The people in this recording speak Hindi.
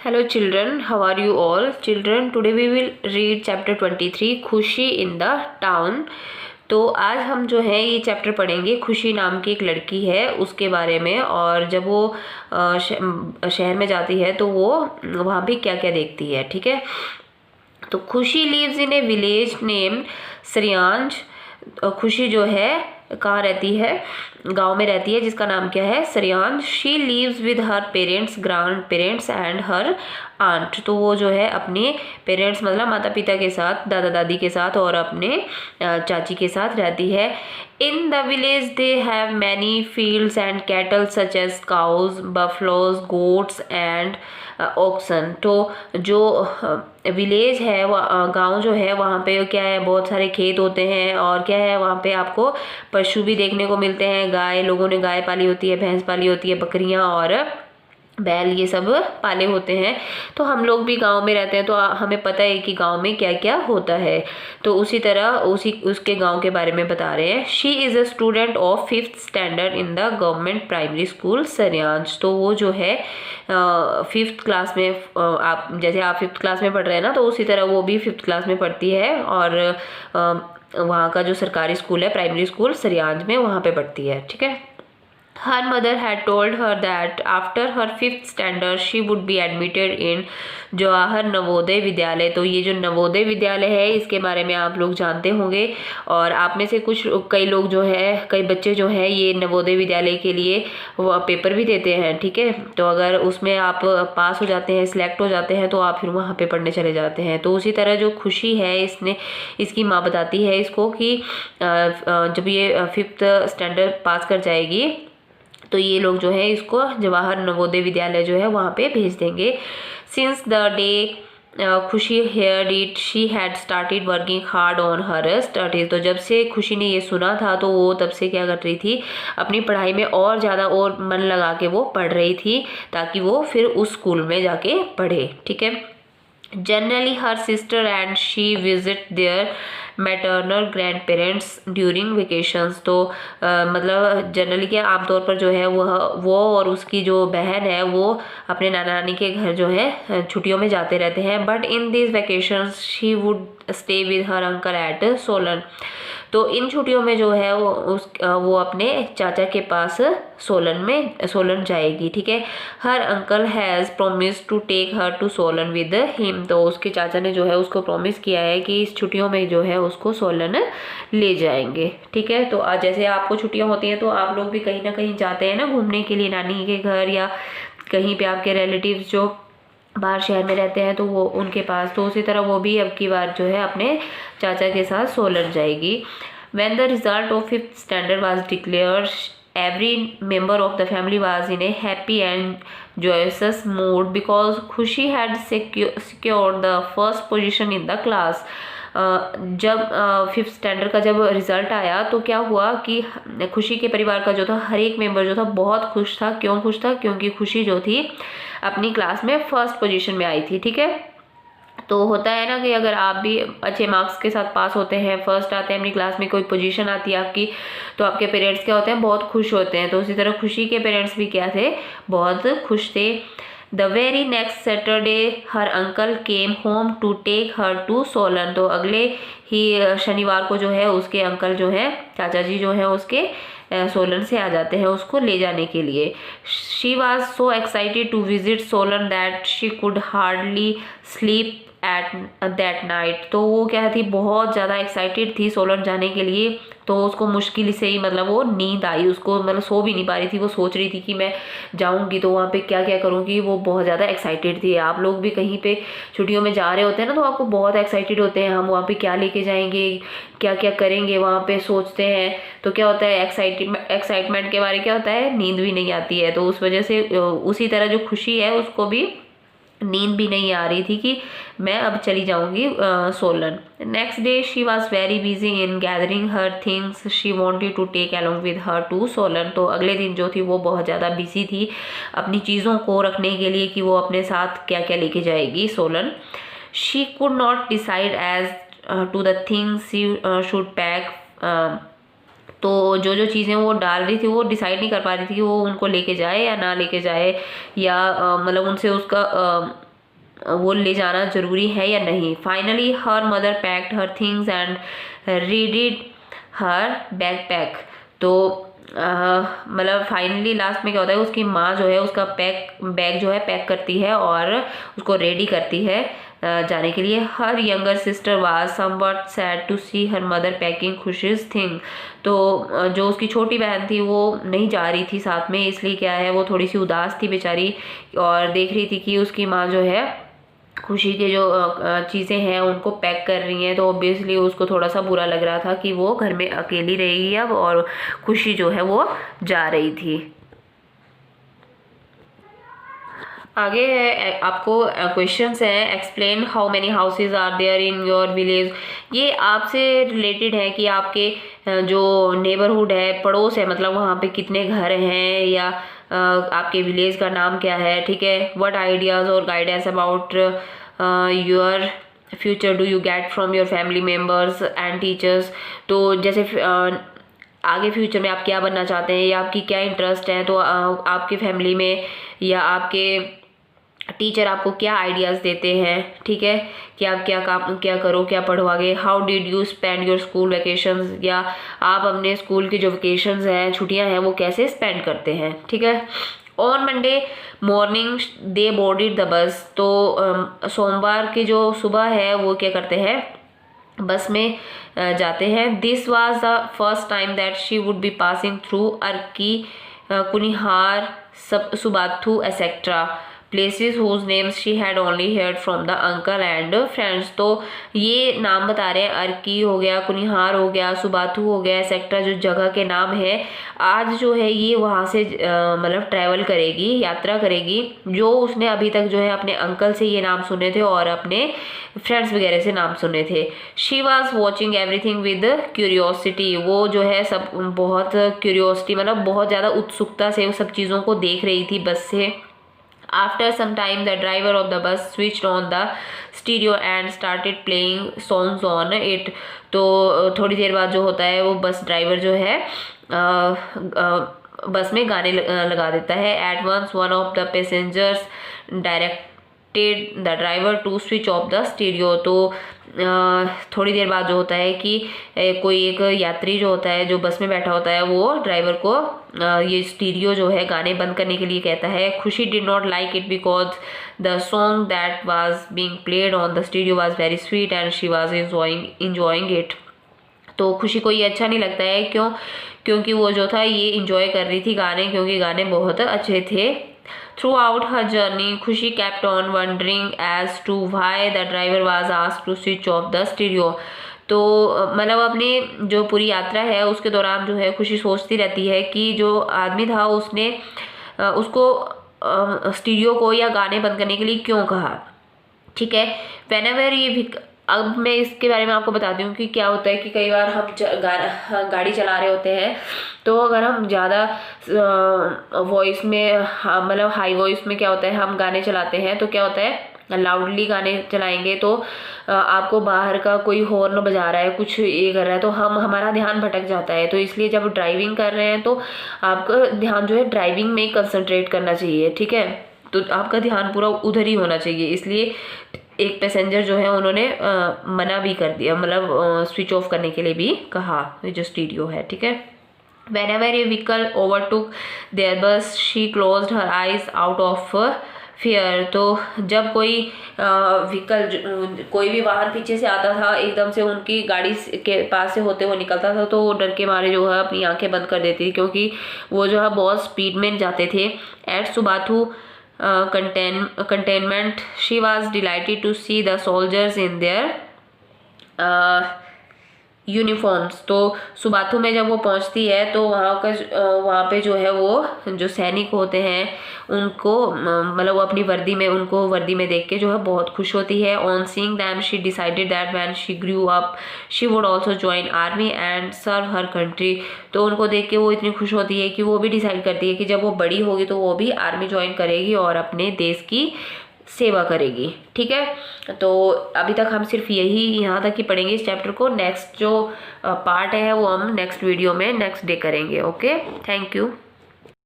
Hello children, how are you all? Children, today we will read chapter 23 खुशी in the town। तो आज हम जो है ये चैप्टर पढ़ेंगे। खुशी नाम की एक लड़की है उसके बारे में, और जब वो शहर में जाती है तो वो वहाँ पे क्या क्या देखती है। ठीक है, तो Khushi lives in a village name Sariyanj. Khushi जो है कहाँ रहती है, गांव में रहती है जिसका नाम क्या है, Sariyanj. She lives with her parents, grand parents and her aunt. तो वो जो है अपने पेरेंट्स मतलब माता पिता के साथ, दादा दादी के साथ और अपने चाची के साथ रहती है। In the village they have many fields and cattle such as cows, buffaloes, goats and oxen. तो जो विलेज है, गांव जो है, वहाँ पे क्या है, बहुत सारे खेत होते हैं और क्या है, वहाँ पे आपको पशु भी देखने को मिलते हैं। गाय, लोगों ने गाय पाली होती है, भैंस पाली होती है, बकरियां और बैल, ये सब पाले होते हैं। तो हम लोग भी गांव में रहते हैं तो हमें पता है कि गांव में क्या क्या होता है। तो उसी तरह उसके गांव के बारे में बता रहे हैं। She is a student of 5th standard in the government primary school Sariyanj. तो वो जो है 5th क्लास में, आप जैसे आप 5th क्लास में पढ़ रहे हैं ना, तो उसी तरह वो भी 5th क्लास में पढ़ती है और वहाँ का जो सरकारी स्कूल है, प्राइमरी स्कूल सरियांज में, वहाँ पे पढ़ती है। ठीक है। Her mother had told her that after her 5th standard she would be admitted in Jawahar Navodaya Vidyalaya. तो ये जो नवोदय विद्यालय है इसके बारे में आप लोग जानते होंगे, और आप में से कई लोग जो है, कई बच्चे जो हैं ये नवोदय विद्यालय के लिए वो पेपर भी देते हैं। ठीक है, तो अगर उसमें आप पास हो जाते हैं, सिलेक्ट हो जाते हैं, तो आप फिर वहाँ पे पढ़ने चले जाते हैं। तो उसी तरह जो खुशी है, इसकी माँ बताती है इसको कि जब ये 5th स्टैंडर्ड पास कर जाएगी तो ये लोग जो है इसको जवाहर नवोदय विद्यालय जो है वहाँ पे भेज देंगे। Since the day Khushi hear it she had started working hard on her studies. तो जब से खुशी ने ये सुना था तो वो तब से क्या कर रही थी, अपनी पढ़ाई में और ज़्यादा और मन लगा के वो पढ़ रही थी, ताकि वो फिर उस स्कूल में जाके पढ़े। ठीक है। Generally her sister and she visit their maternal grandparents during vacations. तो मतलब जनरली क्या, आमतौर पर जो है वो और उसकी जो बहन है वो अपने नाना नानी के घर जो है छुट्टियों में जाते रहते हैं। But in this vacations she would stay with her uncle at Solan. तो इन छुट्टियों में जो है वो अपने चाचा के पास सोलन जाएगी। ठीक है। Her uncle has promise to take her to Solan with him. तो उसके चाचा ने जो है उसको प्रॉमिस किया है कि इस छुट्टियों में जो है उसको सोलन ले जाएंगे। ठीक है। तो आज जैसे आपको छुट्टियां होती हैं तो आप लोग भी कहीं ना कहीं जाते हैं ना घूमने के लिए, नानी के घर या कहीं पे आपके रिलेटिव्स जो बाहर शहर में रहते हैं तो वो उनके पास। तो उसी तरह वो भी अब की बार जो है अपने चाचा के साथ सोलन जाएगी। When the result of 5th standard was declared, every member of the family was in a happy and joyous mood because Khushi had secured the first position in the class। जब 5th स्टैंडर्ड का जब रिज़ल्ट आया तो क्या हुआ कि खुशी के परिवार का जो था हर एक मेंबर जो था बहुत खुश था। क्यों खुश था? क्योंकि खुशी जो थी अपनी क्लास में फर्स्ट पोजीशन में आई थी। ठीक है। तो होता है ना कि अगर आप भी अच्छे मार्क्स के साथ पास होते हैं, फर्स्ट आते हैं अपनी क्लास में, कोई पोजीशन आती है आपकी, तो आपके पेरेंट्स क्या होते हैं, बहुत खुश होते हैं। तो उसी तरह खुशी के पेरेंट्स भी क्या थे, बहुत खुश थे। The very next Saturday her uncle came home to take her to Solan. तो अगले ही शनिवार को जो है उसके अंकल जो है, चाचा जी जो है उसके सोलन से आ जाते हैं उसको ले जाने के लिए। She was so excited to visit Solan that she could hardly sleep at that night. तो वो क्या थी, बहुत ज़्यादा एक्साइटेड थी सोलन जाने के लिए। तो उसको मुश्किल से ही मतलब वो नींद आई उसको, मतलब सो भी नहीं पा रही थी। वो सोच रही थी कि मैं जाऊंगी तो वहाँ पे क्या क्या करूँगी। वो बहुत ज़्यादा एक्साइटेड थी। आप लोग भी कहीं पे छुट्टियों में जा रहे होते हैं ना, तो आपको बहुत एक्साइटेड होते हैं, हम वहाँ पे क्या लेके जाएंगे, क्या क्या करेंगे, वहाँ पे सोचते हैं। तो क्या होता है, एक्साइटमेंट के बारे क्या होता है, नींद भी नहीं आती है। तो उस वजह से उसी तरह जो खुशी है उसको भी नींद भी नहीं आ रही थी कि मैं अब चली जाऊंगी Solan. Next day she was very busy in gathering her things she wanted to take along with her to Solan. तो अगले दिन जो थी वो बहुत ज़्यादा बिजी थी अपनी चीज़ों को रखने के लिए कि वो अपने साथ क्या क्या लेके जाएगी Solan. She could not decide as to the things she should pack. तो जो जो चीज़ें वो डाल रही थी वो डिसाइड नहीं कर पा रही थी कि वो उनको लेके जाए या ना लेके जाए, या मतलब उनसे उसका वो ले जाना ज़रूरी है या नहीं। Finally her mother packed her things and readied her backpack. तो मतलब फाइनली लास्ट में क्या होता है, उसकी माँ जो है उसका बैग जो है पैक करती है और उसको रेडी करती है जाने के लिए। Her younger sister was somewhat sad to see her mother packing Khushi's thing. तो जो उसकी छोटी बहन थी वो नहीं जा रही थी साथ में, इसलिए क्या है वो थोड़ी सी उदास थी बेचारी, और देख रही थी कि उसकी माँ जो है खुशी के जो चीज़ें हैं उनको पैक कर रही हैं। तो ऑब्वियसली उसको थोड़ा सा बुरा लग रहा था कि वो घर में अकेली रहेगी अब, और खुशी जो है वो जा रही थी। आगे है आपको क्वेश्चंस हैं। Explain how many houses are there in your village. ये आपसे रिलेटेड है कि आपके जो नेबरहुड है, पड़ोस है, मतलब वहाँ पे कितने घर हैं, या आपके विलेज का नाम क्या है, ठीक है। व्हाट आइडियाज़ और guidance about your future do you get from your family members and teachers. तो जैसे आगे फ्यूचर में आप क्या बनना चाहते हैं या आपकी क्या इंटरेस्ट है, तो आपकी फैमिली में या आपके टीचर आपको क्या आइडियाज़ देते हैं, ठीक है, कि आप क्या काम क्या करो, क्या पढ़ोगे। How did you spend your school vacations, या आप अपने स्कूल की जो वैकेशंस हैं, छुट्टियां हैं, वो कैसे स्पेंड करते हैं, ठीक है। On Monday morning they boarded the bus. तो सोमवार की जो सुबह है वो क्या करते हैं, बस में जाते हैं। This was the first time that she would be passing through Arki, Kunihar, Subathu etcetera places whose names she had only heard from the uncle and friends. तो ये नाम बता रहे हैं, अर्की हो गया, कुनिहार हो गया, सुबाथू हो गया, एसेट्रा जो जगह के नाम है। आज जो है ये वहाँ से मतलब ट्रैवल करेगी, यात्रा करेगी, जो उसने अभी तक जो है अपने अंकल से ये नाम सुने थे और अपने फ्रेंड्स वगैरह से नाम सुने थे। She was watching everything with curiosity. वो जो है सब बहुत क्यूरियोसिटी मतलब बहुत ज़्यादा उत्सुकता से वो सब चीज़ों को देख रही थी बस से। After some time, the driver of the bus switched on the stereo and started playing songs on it. तो थोड़ी देर बाद जो होता है वो बस ड्राइवर जो है बस में गाने लगा देता है। At once one of the passengers directed the driver to switch off the stereo। तो थोड़ी देर बाद जो होता है कि कोई एक यात्री जो होता है जो बस में बैठा होता है वो ड्राइवर को ये स्टीरियो जो है गाने बंद करने के लिए कहता है। खुशी did not like it because the song that was being played on the stereo was very sweet and she was enjoying it. तो खुशी को ये अच्छा नहीं लगता है, क्योंकि वो जो था ये इंजॉय कर रही थी गाने, क्योंकि गाने बहुत अच्छे थे। Throughout her journey, Khushi kept on wondering as to why the driver was asked to switch off the stereo। तो मतलब अपनी जो पूरी यात्रा है उसके दौरान जो है खुशी सोचती रहती है कि जो आदमी था उसने उसको स्टीरियो को या गाने बंद करने के लिए क्यों कहा, ठीक है। Whenever ये अब मैं इसके बारे में आपको बताती हूँ कि क्या होता है कि कई बार हम गाड़ी चला रहे होते हैं, तो अगर हम ज़्यादा वॉइस में मतलब हाई वॉइस में क्या होता है हम गाने चलाते हैं, तो क्या होता है लाउडली गाने चलाएंगे तो आपको बाहर का कोई हॉर्न बजा रहा है, कुछ ये कर रहा है, तो हमारा ध्यान भटक जाता है। तो इसलिए जब ड्राइविंग कर रहे हैं तो आपका ध्यान जो है ड्राइविंग में ही कंसंट्रेट करना चाहिए, ठीक है। तो आपका ध्यान पूरा उधर ही होना चाहिए। इसलिए एक पैसेंजर जो है उन्होंने मना भी कर दिया, मतलब स्विच ऑफ करने के लिए भी कहा, जो स्टीरियो है, ठीक है। Whenever a vehicle overtook their bus, she closed her eyes out of fear। तो जब कोई कोई भी वाहन पीछे से आता था, एकदम से उनकी गाड़ी के पास से होते हुए निकलता था, तो वो डर के मारे जो है अपनी आंखें बंद कर देती थी, क्योंकि वो जो है बहुत स्पीड में जाते थे। At Subathu cantonment she was delighted to see the soldiers in their uniforms. तो सुबाथू में जब वो पहुंचती है तो वहाँ पे जो है वो जो सैनिक होते हैं उनको मतलब वो अपनी उनको वर्दी में देख के जो है बहुत खुश होती है। On seeing them she decided that when she grew up she would also join army and serve her country. तो उनको देख के वो इतनी खुश होती है कि वो भी डिसाइड करती है कि जब वो बड़ी होगी तो वो भी आर्मी ज्वाइन करेगी और अपने देश की सेवा करेगी, ठीक है। तो अभी तक हम सिर्फ यही यहाँ तक ही पढ़ेंगे इस चैप्टर को। नेक्स्ट जो पार्ट है वो हम नेक्स्ट वीडियो में नेक्स्ट डे करेंगे। Okay, thank you.